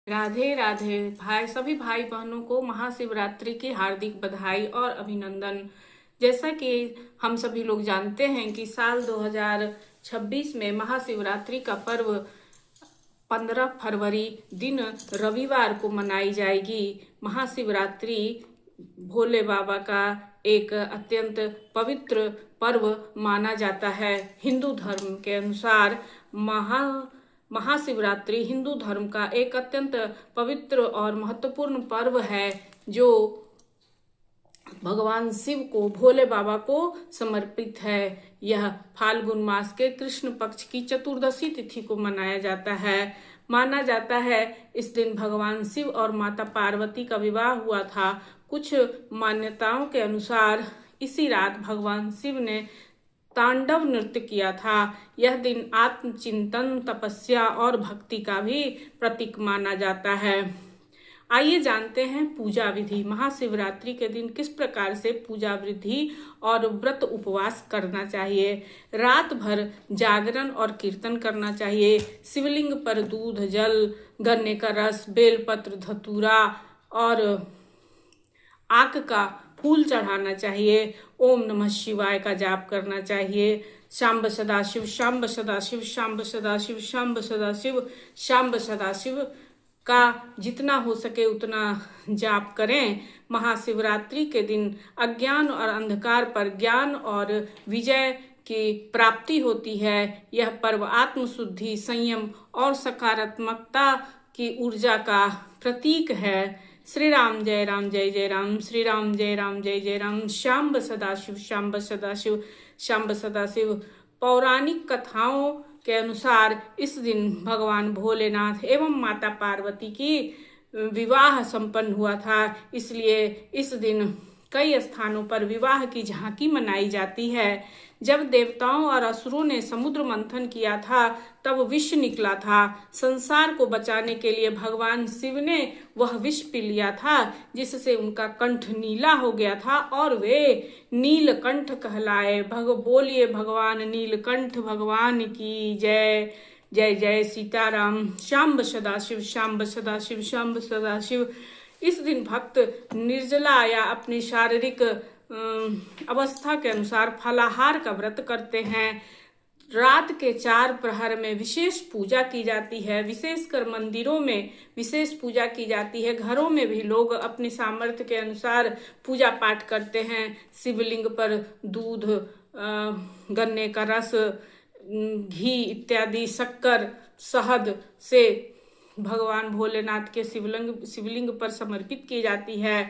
राधे राधे भाई सभी भाई बहनों को महाशिवरात्रि की हार्दिक बधाई और अभिनंदन। जैसा कि हम सभी लोग जानते हैं कि साल 2026 में महाशिवरात्रि का पर्व 15 फरवरी दिन रविवार को मनाई जाएगी। महाशिवरात्रि भोले बाबा का एक अत्यंत पवित्र पर्व माना जाता है। हिंदू धर्म के अनुसार महाशिवरात्रि हिंदू धर्म का एक अत्यंत पवित्र और महत्वपूर्ण पर्व है जो भगवान शिव को, भोले बाबा को समर्पित है। यह फाल्गुन मास के कृष्ण पक्ष की चतुर्दशी तिथि को मनाया जाता है। माना जाता है इस दिन भगवान शिव और माता पार्वती का विवाह हुआ था। कुछ मान्यताओं के अनुसार इसी रात भगवान शिव ने तांडव नृत्य किया था। यह दिन आत्मचिंतन, तपस्या और भक्ति का भी प्रतीक माना जाता है। आइए जानते हैं पूजा विधि। महाशिवरात्रि के दिन किस प्रकार से पूजा विधि और व्रत उपवास करना चाहिए। रात भर जागरण और कीर्तन करना चाहिए। शिवलिंग पर दूध, जल, गन्ने का रस, बेलपत्र, धतूरा और आक का फूल चढ़ाना चाहिए। ओम नमः शिवाय का जाप करना चाहिए। शांब सदाशिव, शांब सदाशिव, शांब सदाशिव, शांब सदाशिव, शांब सदाशिव का जितना हो सके उतना जाप करें। महाशिवरात्रि के दिन अज्ञान और अंधकार पर ज्ञान और विजय की प्राप्ति होती है। यह पर्व आत्मशुद्धि, संयम और सकारात्मकता की ऊर्जा का प्रतीक है। श्री राम जय राम जय जय राम, श्री राम जय राम जय जय राम। शांब सदाशिव, शांब सदाशिव, शांब सदाशिव। पौराणिक कथाओं के अनुसार इस दिन भगवान भोलेनाथ एवं माता पार्वती की विवाह संपन्न हुआ था। इसलिए इस दिन कई स्थानों पर विवाह की झांकी मनाई जाती है। जब देवताओं और असुरों ने समुद्र मंथन किया था तब विष निकला था। संसार को बचाने के लिए भगवान शिव ने वह विष पी लिया था, जिससे उनका कंठ नीला हो गया था और वे नीलकंठ कहलाए। बोलिए भगवान नीलकंठ भगवान की जय। जय जय सीताराम। शांब सदाशिव, शांब सदाशिव, शांब सदाशिव। इस दिन भक्त निर्जला या अपनी शारीरिक अवस्था के अनुसार फलाहार का व्रत करते हैं। रात के 4 प्रहर में विशेष पूजा की जाती है। विशेषकर मंदिरों में विशेष पूजा की जाती है। घरों में भी लोग अपनी सामर्थ्य के अनुसार पूजा पाठ करते हैं। शिवलिंग पर दूध, गन्ने का रस, घी इत्यादि, शक्कर, शहद से भगवान भोलेनाथ के शिवलिंग पर समर्पित की जाती है।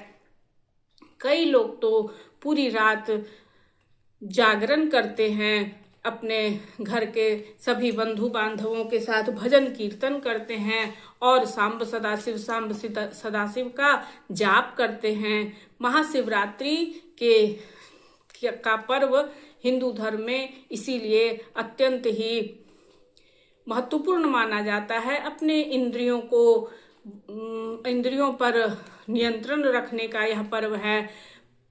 कई लोग तो पूरी रात जागरण करते हैं, अपने घर के सभी बंधु बांधवों के साथ भजन कीर्तन करते हैं और सांब सदाशिव, सांब सदाशिव का जाप करते हैं। महाशिवरात्रि का पर्व हिंदू धर्म में इसीलिए अत्यंत ही महत्वपूर्ण माना जाता है। अपने इंद्रियों पर नियंत्रण रखने का यह पर्व है।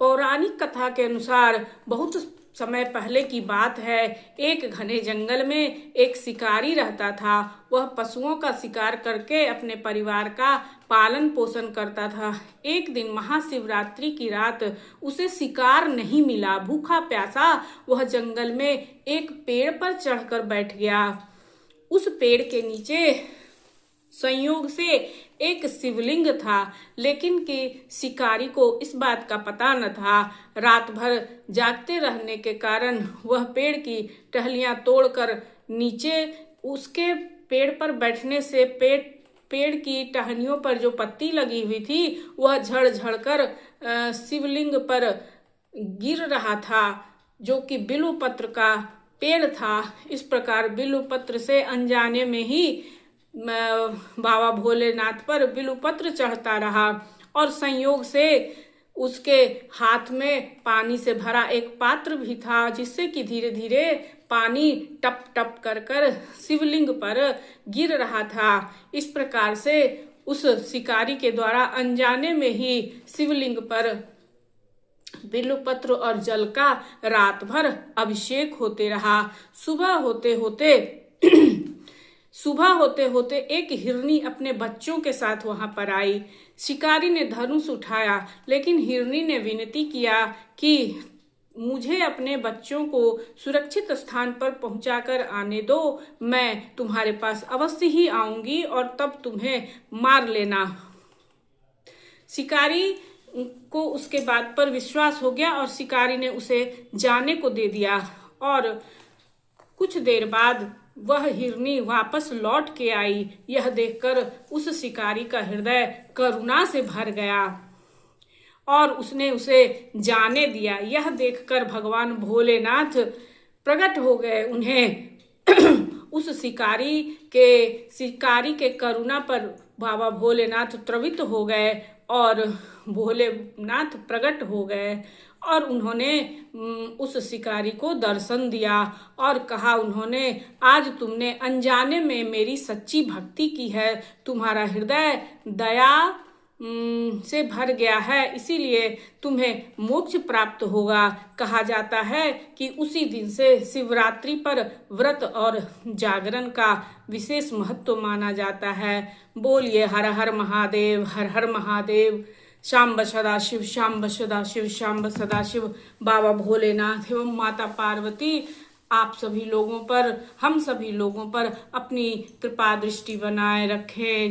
पौराणिक कथा के अनुसार बहुत समय पहले की बात है, एक घने जंगल में एक शिकारी रहता था। वह पशुओं का शिकार करके अपने परिवार का पालन पोषण करता था। एक दिन महाशिवरात्रि की रात उसे शिकार नहीं मिला। भूखा प्यासा वह जंगल में एक पेड़ पर चढ़कर बैठ गया। उस पेड़ के नीचे संयोग से एक शिवलिंग था, लेकिन कि शिकारी को इस बात का पता न था। रात भर जागते रहने के कारण वह पेड़ की टहनियां तोड़कर नीचे, उसके पेड़ पर बैठने से पेड़ की टहनियों पर जो पत्ती लगी हुई थी वह झड़ झड़ कर शिवलिंग पर गिर रहा था, जो कि बिल्व पत्र का पेड़ था। इस प्रकार बिल्व पत्र से अनजाने में ही बाबा भोलेनाथ पर बिल्व पत्र चढ़ता रहा और संयोग से उसके हाथ में पानी से भरा एक पात्र भी था, जिससे कि धीरे धीरे पानी टप टप कर कर शिवलिंग पर गिर रहा था। इस प्रकार से उस शिकारी के द्वारा अनजाने में ही शिवलिंग पर बिल्वपत्र और जल का रात भर अभिषेक होते रहा। सुबह होते होते सुबह होते होते एक हिरनी अपने बच्चों के साथ वहां पर आई। शिकारी ने धनुष उठाया, लेकिन हिरनी ने विनती किया कि मुझे अपने बच्चों को सुरक्षित स्थान पर पहुंचाकर आने दो, मैं तुम्हारे पास अवश्य ही आऊंगी और तब तुम्हें मार लेना। शिकारी को उसके बात पर विश्वास हो गया और शिकारी ने उसे जाने को दे दिया। और कुछ देर बाद वह हिरनी वापस लौट के आई। यह देखकर उस शिकारी का हृदय करुणा से भर गया और उसने उसे जाने दिया। यह देखकर भगवान भोलेनाथ प्रकट हो गए। उन्हें उस शिकारी के करुणा पर बाबा भोलेनाथ त्रवित हो गए और भोलेनाथ प्रकट हो गए और उन्होंने उस शिकारी को दर्शन दिया और कहा, उन्होंने, आज तुमने अनजाने में मेरी सच्ची भक्ति की है, तुम्हारा हृदय दया से भर गया है, इसीलिए तुम्हें मोक्ष प्राप्त होगा। कहा जाता है कि उसी दिन से शिवरात्रि पर व्रत और जागरण का विशेष महत्व माना जाता है। बोलिए हर हर महादेव, हर हर महादेव। शांब सदाशिव, शांब सदाशिव, शांब सदाशिव। बाबा भोलेनाथ एवं माता पार्वती आप सभी लोगों पर, हम सभी लोगों पर अपनी कृपा दृष्टि बनाए रखें।